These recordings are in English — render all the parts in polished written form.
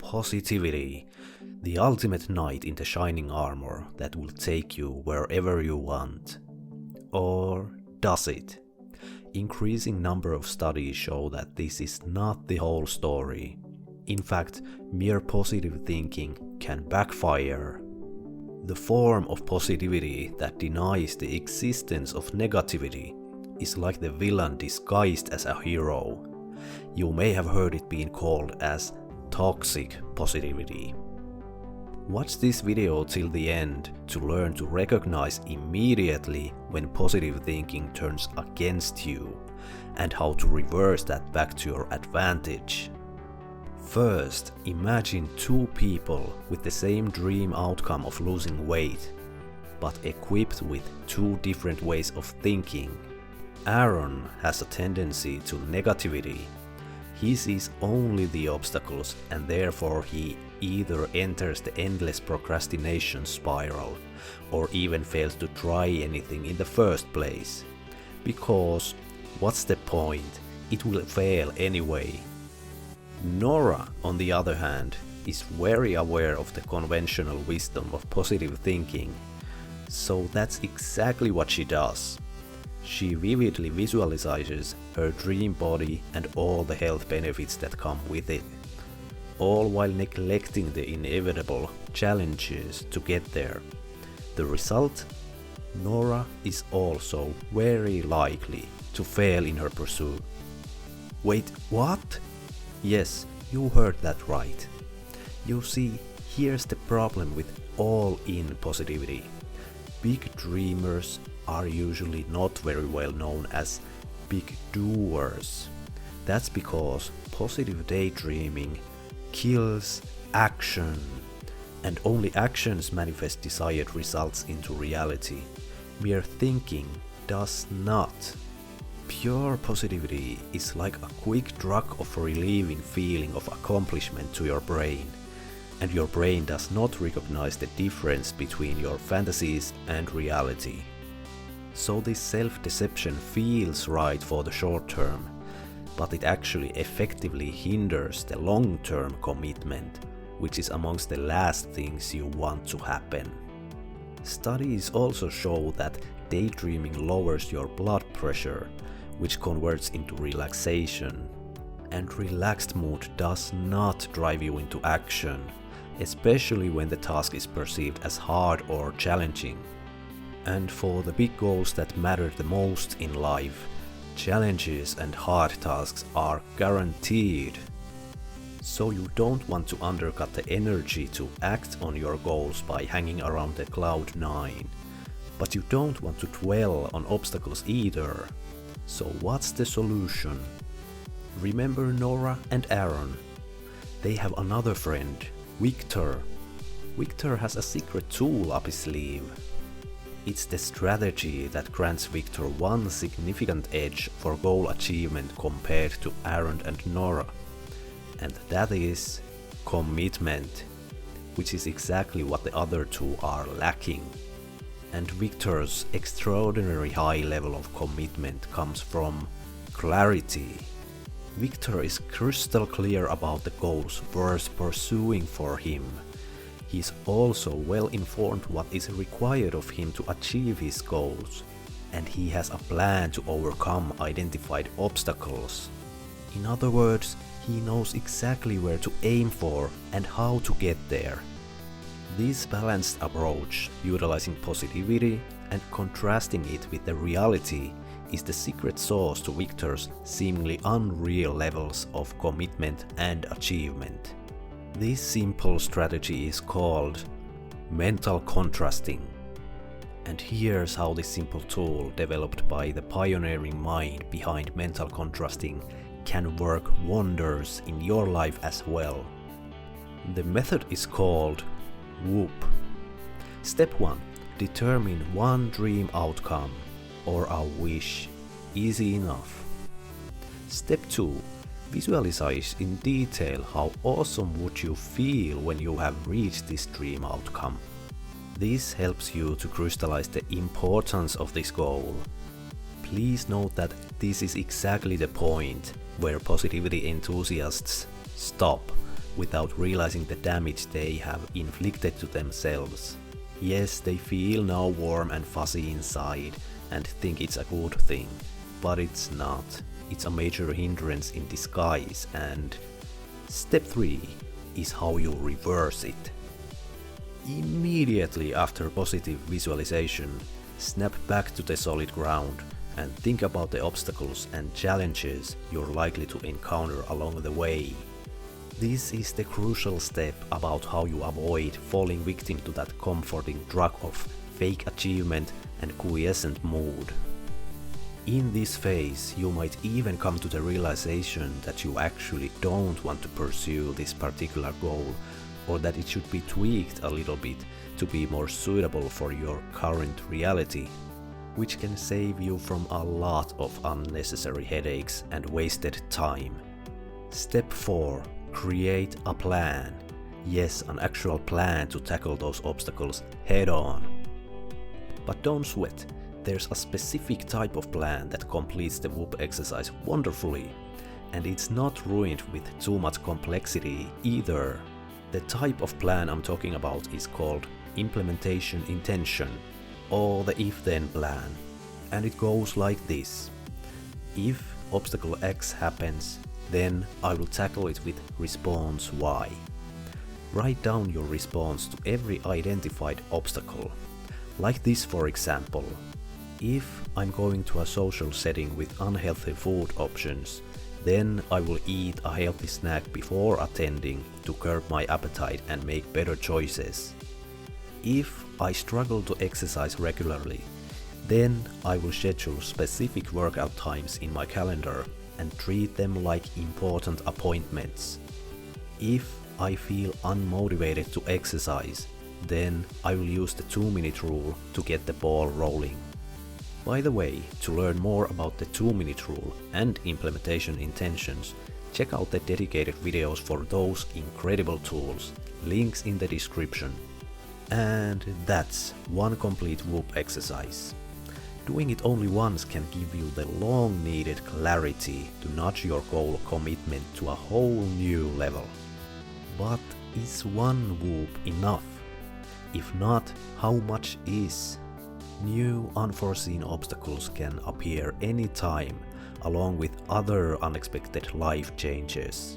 Positivity, the ultimate knight in the shining armor that will take you wherever you want. Or does it? Increasing number of studies show that this is not the whole story. In fact, mere positive thinking can backfire. The form of positivity that denies the existence of negativity is like the villain disguised as a hero. You may have heard it being called as toxic positivity. Watch this video till the end to learn to recognize immediately when positive thinking turns against you and how to reverse that back to your advantage. First, imagine two people with the same dream outcome of losing weight, but equipped with two different ways of thinking. Aaron has a tendency to negativity. He sees only the obstacles and therefore he either enters the endless procrastination spiral or even fails to try anything in the first place. Because what's the point? It will fail anyway. Nora, on the other hand, is very aware of the conventional wisdom of positive thinking. So that's exactly what she does. She vividly visualizes her dream body and all the health benefits that come with it, all while neglecting the inevitable challenges to get there. The result? Nora is also very likely to fail in her pursuit. Wait, what? Yes, you heard that right. You see, here's the problem with all-in positivity. Big dreamers are usually not very well known as big doers. That's because positive daydreaming kills action, and only actions manifest desired results into reality. Mere thinking does not. Pure positivity is like a quick drug of a relieving feeling of accomplishment to your brain, and your brain does not recognize the difference between your fantasies and reality. So this self-deception feels right for the short term, but it actually effectively hinders the long-term commitment, which is amongst the last things you want to happen. Studies also show that daydreaming lowers your blood pressure, which converts into relaxation. And relaxed mood does not drive you into action, especially when the task is perceived as hard or challenging. And for the big goals that matter the most in life, challenges and hard tasks are guaranteed. So you don't want to undercut the energy to act on your goals by hanging around the cloud 9. But you don't want to dwell on obstacles either. So what's the solution? Remember Nora and Aaron? They have another friend, Victor. Victor has a secret tool up his sleeve. It's the strategy that grants Victor one significant edge for goal achievement compared to Aaron and Nora. And that is commitment, which is exactly what the other two are lacking. And Victor's extraordinary high level of commitment comes from clarity. Victor is crystal clear about the goals worth pursuing for him. He is also well informed what is required of him to achieve his goals, and he has a plan to overcome identified obstacles. In other words, he knows exactly where to aim for and how to get there. This balanced approach, utilizing positivity and contrasting it with the reality, is the secret sauce to Victor's seemingly unreal levels of commitment and achievement. This simple strategy is called mental contrasting. And here's how this simple tool, developed by the pioneering mind behind mental contrasting, can work wonders in your life as well. The method is called WHOOP. Step 1. Determine one dream outcome or a wish. Easy enough. Step 2. Visualize in detail how awesome would you feel when you have reached this dream outcome. This helps you to crystallize the importance of this goal. Please note that this is exactly the point where positivity enthusiasts stop, without realizing the damage they have inflicted to themselves. Yes, they feel now warm and fuzzy inside and think it's a good thing, but it's not. It's a major hindrance in disguise, and step 3 is how you reverse it. Immediately after positive visualization, snap back to the solid ground and think about the obstacles and challenges you're likely to encounter along the way. This is the crucial step about how you avoid falling victim to that comforting drug of fake achievement and quiescent mood. In this phase, you might even come to the realization that you actually don't want to pursue this particular goal, or that it should be tweaked a little bit to be more suitable for your current reality, which can save you from a lot of unnecessary headaches and wasted time. Step 4. Create a plan. Yes, an actual plan to tackle those obstacles head on. But don't sweat. There's a specific type of plan that completes the whoop exercise wonderfully, and it's not ruined with too much complexity either. The type of plan I'm talking about is called implementation intention, or the if-then plan, and it goes like this. If obstacle X happens, then I will tackle it with response Y. Write down your response to every identified obstacle. Like this, for example. If I'm going to a social setting with unhealthy food options, then I will eat a healthy snack before attending to curb my appetite and make better choices. If I struggle to exercise regularly, then I will schedule specific workout times in my calendar and treat them like important appointments. If I feel unmotivated to exercise, then I will use the 2-minute rule to get the ball rolling. By the way, to learn more about the 2-minute rule and implementation intentions, check out the dedicated videos for those incredible tools, links in the description. And that's one complete whoop exercise. Doing it only once can give you the long needed clarity to nudge your goal commitment to a whole new level. But is one whoop enough? If not, how much is? New unforeseen obstacles can appear anytime, along with other unexpected life changes.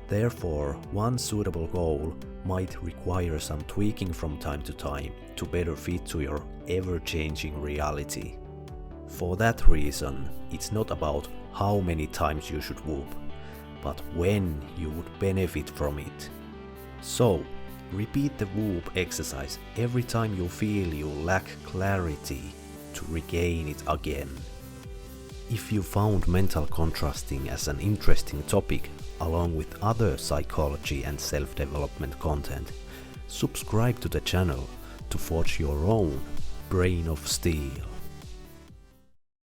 Therefore, one suitable goal might require some tweaking from time to time to better fit to your ever-changing reality. For that reason, it's not about how many times you should whoop, but when you would benefit from it. So, repeat the whoop exercise every time you feel you lack clarity to regain it again. If you found mental contrasting as an interesting topic, along with other psychology and self-development content, subscribe to the channel to forge your own brain of steel.